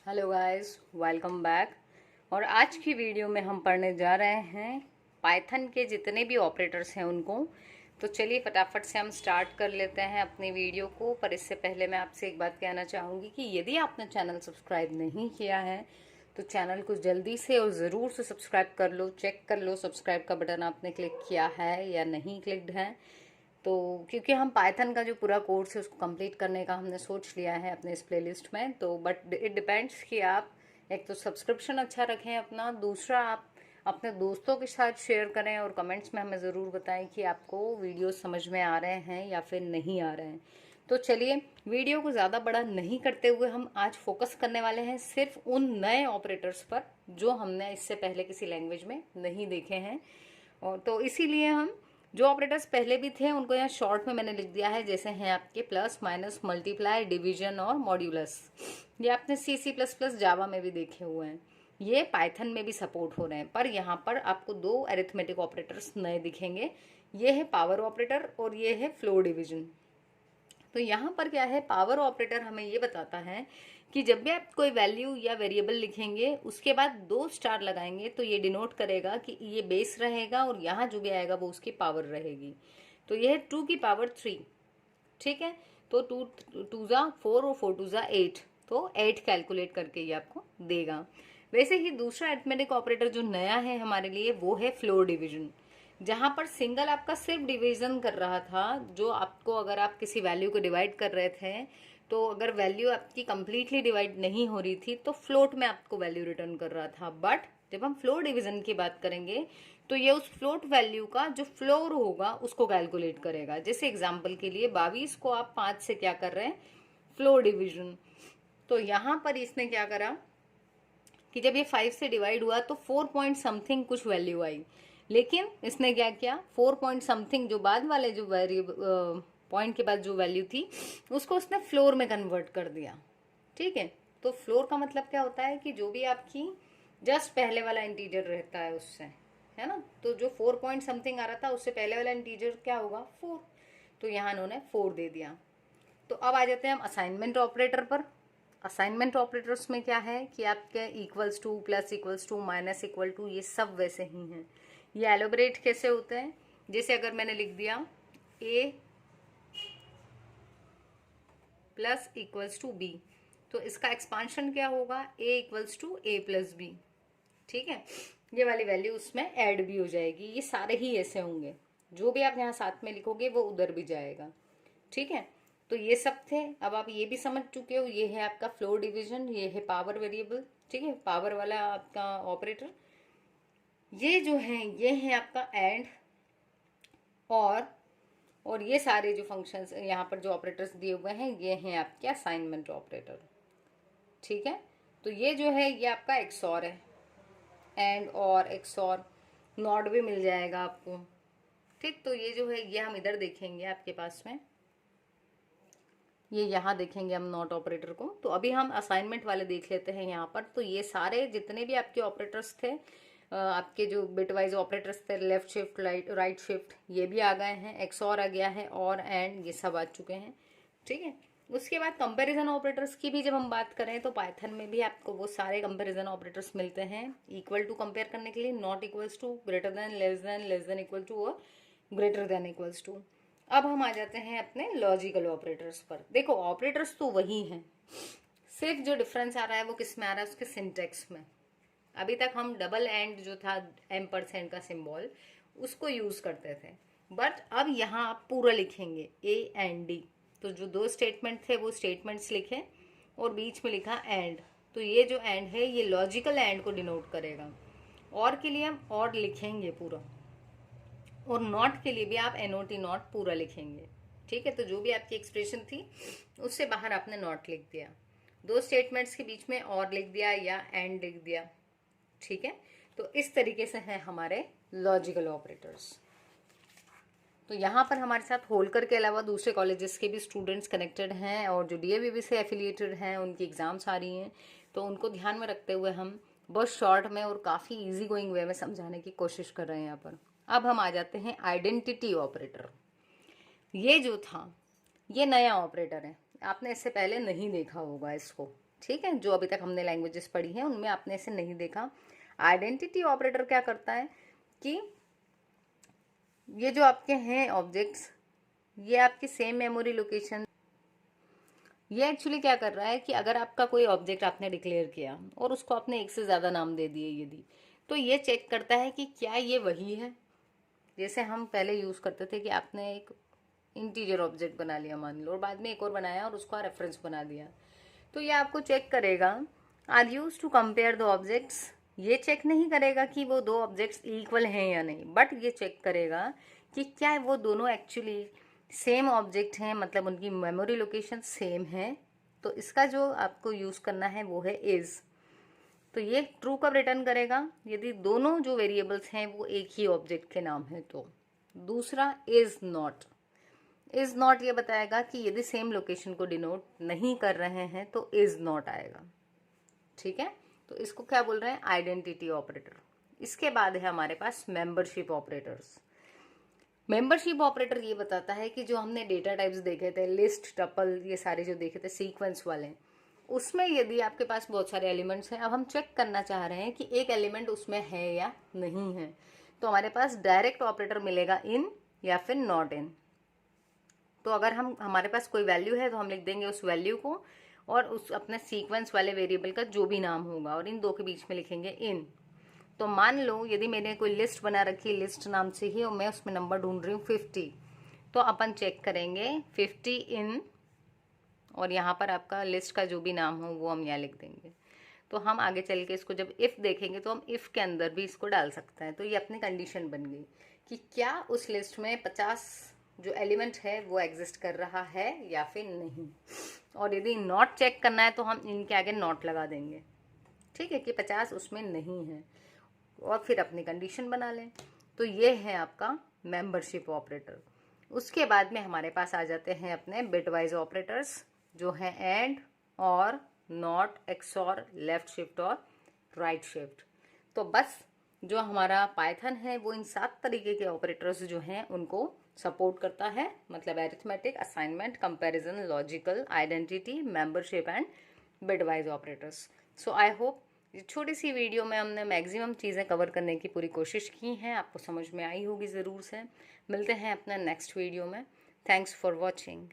Hello guys, welcome back. और आज की वीडियो में हम पढ़ने जा रहे हैं पाइथन के जितने भी ऑपरेटर्स हैं उनको। तो चलिए फटाफट से हम स्टार्ट कर लेते हैं अपनी वीडियो को। पर इससे पहले मैं आपसे एक बात कहना चाहूँगी कि यदि आपने चैनल सब्सक्राइब नहीं किया है तो चैनल को जल्दी से और ज़रूर से सब्सक्राइब कर लो। चेक कर लो सब्सक्राइब का बटन आपने क्लिक किया है या नहीं क्लिक्ड है। तो क्योंकि हम पाइथन का जो पूरा कोर्स है उसको कंप्लीट करने का हमने सोच लिया है अपने इस प्लेलिस्ट में। तो बट इट डिपेंड्स कि आप एक तो सब्सक्रिप्शन अच्छा रखें अपना, दूसरा आप अपने दोस्तों के साथ शेयर करें और कमेंट्स में हमें ज़रूर बताएं कि आपको वीडियो समझ में आ रहे हैं या फिर नहीं आ रहे हैं। तो चलिए वीडियो को ज़्यादा बड़ा नहीं करते हुए हम आज फोकस करने वाले हैं सिर्फ उन नए ऑपरेटर्स पर जो हमने इससे पहले किसी लैंग्वेज में नहीं देखे हैं। और तो इसीलिए हम जो ऑपरेटर्स पहले भी थे उनको यहाँ शॉर्ट में मैंने लिख दिया है, जैसे हैं आपके प्लस, माइनस, मल्टीप्लाई, डिवीजन और मॉड्यूलस। ये आपने C++ जावा में भी देखे हुए हैं, ये पाइथन में भी सपोर्ट हो रहे हैं। पर यहाँ पर आपको दो अरिथमेटिक ऑपरेटर्स नए दिखेंगे, ये है पावर ऑपरेटर और ये है फ्लोर डिवीजन। तो यहाँ पर क्या है, पावर ऑपरेटर हमें ये बताता है कि जब भी आप कोई वैल्यू या वेरिएबल लिखेंगे उसके बाद 2 स्टार लगाएंगे तो ये डिनोट करेगा कि ये बेस रहेगा और यहाँ जो भी आएगा वो उसकी पावर रहेगी। तो ये है 2 की पावर 3, ठीक है। तो 2 2 जा 4 और 4 2 जा 8, तो 8 कैलकुलेट करके ये आपको देगा। वैसे ही दूसरा अरिथमेटिक ऑपरेटर जो नया है हमारे लिए वो है फ्लोर डिवीजन, जहां पर सिंगल आपका सिर्फ डिवीजन कर रहा था। जो आपको अगर आप किसी वैल्यू को डिवाइड कर रहे थे तो अगर वैल्यू आपकी कंप्लीटली डिवाइड नहीं हो रही थी तो फ्लोट में आपको वैल्यू रिटर्न कर रहा था। बट जब हम फ्लोर डिवीजन की बात करेंगे तो ये उस फ्लोट वैल्यू का जो फ्लोर होगा उसको कैलकुलेट करेगा। जैसे एग्जांपल के लिए 22 को आप 5 से क्या कर रहे हैं, फ्लोर डिवीजन। तो यहां पर इसने क्या करा कि जब ये 5 से डिवाइड हुआ तो 4 पॉइंट समथिंग कुछ वैल्यू आई, लेकिन इसने क्या किया, 4 पॉइंट समथिंग जो बाद वाले जो वेरिएबल पॉइंट के बाद जो वैल्यू थी उसको उसने फ्लोर में कन्वर्ट कर दिया, ठीक है। तो फ्लोर का मतलब क्या होता है कि जो भी आपकी जस्ट पहले वाला इंटीजर रहता है उससे, है ना। तो जो 4 पॉइंट समथिंग आ रहा था उससे पहले वाला इंटीजर क्या होगा, 4। तो यहाँ इन्होंने 4 दे दिया। तो अब आ जाते हैं हम असाइनमेंट ऑपरेटर पर। असाइनमेंट ऑपरेटर्स में क्या है कि आपके equals to, plus equals to, minus equal to, ये सब वैसे ही हैं। ये एलोबरेट कैसे होते हैं, जैसे अगर मैंने लिख दिया a plus equals to b, तो इसका एक्सपांशन क्या होगा, a equals to a plus b, ठीक है। ये वाली वैल्यू उसमें ऐड भी हो जाएगी। ये सारे ही ऐसे होंगे, जो भी आप यहाँ साथ में लिखोगे वो उधर भी जाएगा, ठीक है। तो ये सब थे। अब आप ये भी समझ चुके हो, ये है आपका फ्लोर डिवीजन, ये है पावर वेरिएबल, ठीक है, पावर वाला आपका ऑपरेटर। ये जो है ये है आपका एंड और ये सारे जो फंक्शंस यहाँ पर जो ऑपरेटर्स दिए हुए हैं ये हैं आपके असाइनमेंट ऑपरेटर, ठीक है। तो ये जो है ये आपका एक्सॉर है, एंड और एक्सॉर, नॉट भी मिल जाएगा आपको, ठीक। तो ये जो है ये हम इधर देखेंगे आपके पास में, ये यहाँ देखेंगे हम नॉट ऑपरेटर को। तो अभी हम असाइनमेंट वाले देख लेते हैं यहाँ पर। तो ये सारे जितने भी आपके ऑपरेटर्स थे, आपके जो बिटवाइज ऑपरेटर्स थे, लेफ्ट शिफ्ट, राइट शिफ्ट, ये भी आ गए हैं। एक्सऑर आ गया है और एंड, ये सब आ चुके हैं, ठीक है। उसके बाद कंपैरिजन ऑपरेटर्स की भी जब हम बात करें तो पाइथन में भी आपको वो सारे कंपैरिजन ऑपरेटर्स मिलते हैं। इक्वल टू कंपेयर करने के लिए, not equals to, greater than, less than equal to और ग्रेटर देन इक्वल्स टू। अब हम आ जाते हैं अपने लॉजिकल ऑपरेटर्स पर। देखो ऑपरेटर्स तो वही हैं, सिर्फ जो डिफरेंस आ रहा है वो किस में आ रहा है, उसके सिंटेक्स में। अभी तक हम डबल एंड जो था एम्परसेंड का सिंबल उसको यूज करते थे, बट अब यहाँ आप पूरा लिखेंगे ए एंड डी। तो जो दो स्टेटमेंट थे वो स्टेटमेंट्स लिखे और बीच में लिखा एंड। तो ये जो एंड है ये लॉजिकल एंड को डिनोट करेगा। और के लिए हम और लिखेंगे पूरा, और नॉट के लिए भी आप एनओटी नॉट पूरा लिखेंगे, ठीक है। तो जो भी आपकी एक्सप्रेशन थी उससे बाहर आपने नॉट लिख दिया, दो स्टेटमेंट्स के बीच में और लिख दिया या एंड लिख दिया, ठीक है। तो इस तरीके से हैं हमारे लॉजिकल ऑपरेटर्स। तो यहाँ पर हमारे साथ होलकर के अलावा दूसरे कॉलेजेस के भी स्टूडेंट्स कनेक्टेड हैं और जो डीएवीबी से एफिलिएटेड हैं, उनकी एग्जाम्स आ रही हैं। तो उनको ध्यान में रखते हुए हम बहुत शॉर्ट में और काफ़ी इजी गोइंग वे में समझाने की कोशिश कर रहे हैं यहाँ पर। अब हम आ जाते हैं आइडेंटिटी ऑपरेटर। ये जो था ये नया ऑपरेटर है, आपने इससे पहले नहीं देखा होगा इसको, ठीक है, जो अभी तक हमने लैंग्वेजेस पढ़ी हैं उनमें आपने इसे नहीं देखा। आइडेंटिटी ऑपरेटर क्या करता है कि ये जो आपके हैं ऑब्जेक्ट्स, ये आपकी सेम मेमोरी लोकेशन, ये एक्चुअली क्या कर रहा है कि अगर आपका कोई ऑब्जेक्ट आपने डिक्लेयर किया और उसको आपने एक से ज़्यादा नाम दे दिए यदि, तो ये चेक करता है कि क्या ये वही है। जैसे हम पहले यूज़ करते थे कि आपने एक इंटीजर ऑब्जेक्ट बना लिया मान लो, और बाद में एक और बनाया और उसका रेफरेंस बना दिया, तो ये आपको चेक करेगा are used to compare the objects. ये चेक नहीं करेगा कि वो दो ऑब्जेक्ट्स इक्वल हैं या नहीं, बट ये चेक करेगा कि क्या वो दोनों एक्चुअली सेम ऑब्जेक्ट हैं, मतलब उनकी मेमोरी लोकेशन सेम है। तो इसका जो आपको यूज़ करना है वो है इज़। तो ये ट्रू कब रिटर्न करेगा, यदि दोनों जो वेरिएबल्स हैं वो एक ही ऑब्जेक्ट के नाम है तो। दूसरा इज़ नॉट, इज़ नॉट ये बताएगा कि यदि सेम लोकेशन को डिनोट नहीं कर रहे हैं तो इज़ नॉट आएगा। ठीक है, तो इसको क्या बोल रहे हैं, आइडेंटिटी ऑपरेटर। इसके बाद है हमारे पास मेंबरशिप ऑपरेटर्स। मेंबरशिप ऑपरेटर ये बताता है कि जो हमने डेटा टाइप्स देखे थे, लिस्ट, टपल, ये सारे जो देखे थे सीक्वेंस वाले, उसमें यदि आपके पास बहुत सारे एलिमेंट्स हैं, अब हम चेक करना चाह रहे हैं कि एक एलिमेंट उसमें है या नहीं है, तो हमारे पास डायरेक्ट ऑपरेटर मिलेगा इन या फिर नॉट इन। तो अगर हमारे पास कोई वैल्यू है तो हम लिख देंगे उस वैल्यू को और उस अपने सीक्वेंस वाले वेरिएबल का जो भी नाम होगा, और इन दो के बीच में लिखेंगे इन। तो मान लो यदि मैंने कोई लिस्ट बना रखी है लिस्ट नाम से ही, और मैं उसमें नंबर ढूंढ रही हूँ 50, तो अपन चेक करेंगे 50 इन, और यहाँ पर आपका लिस्ट का जो भी नाम हो वो हम यहाँ लिख देंगे। तो हम आगे चल के इसको जब इफ़ देखेंगे तो हम इफ़ के अंदर भी इसको डाल सकते हैं। तो ये अपनी कंडीशन बन गई कि क्या उस लिस्ट में 50 जो एलिमेंट है वो एग्जिस्ट कर रहा है या फिर नहीं। और यदि नॉट चेक करना है तो हम इनके आगे नॉट लगा देंगे, ठीक है, कि 50 उसमें नहीं है, और फिर अपनी कंडीशन बना लें। तो ये है आपका मेंबरशिप ऑपरेटर। उसके बाद में हमारे पास आ जाते हैं अपने बिटवाइज ऑपरेटर्स, जो है एंड, और, नॉट, एक्सॉर, लेफ्ट शिफ्ट और राइट शिफ्ट। तो बस जो हमारा पाइथन है वो इन 7 तरीके के ऑपरेटर्स जो हैं उनको सपोर्ट करता है, मतलब arithmetic, assignment, comparison, logical, identity, membership and bitwise operators. So I hope ये छोटी सी वीडियो में हमने मैक्सिमम चीज़ें कवर करने की पूरी कोशिश की हैं, आपको समझ में आई होगी ज़रूर से। मिलते हैं अपना नेक्स्ट वीडियो में। Thanks for watching.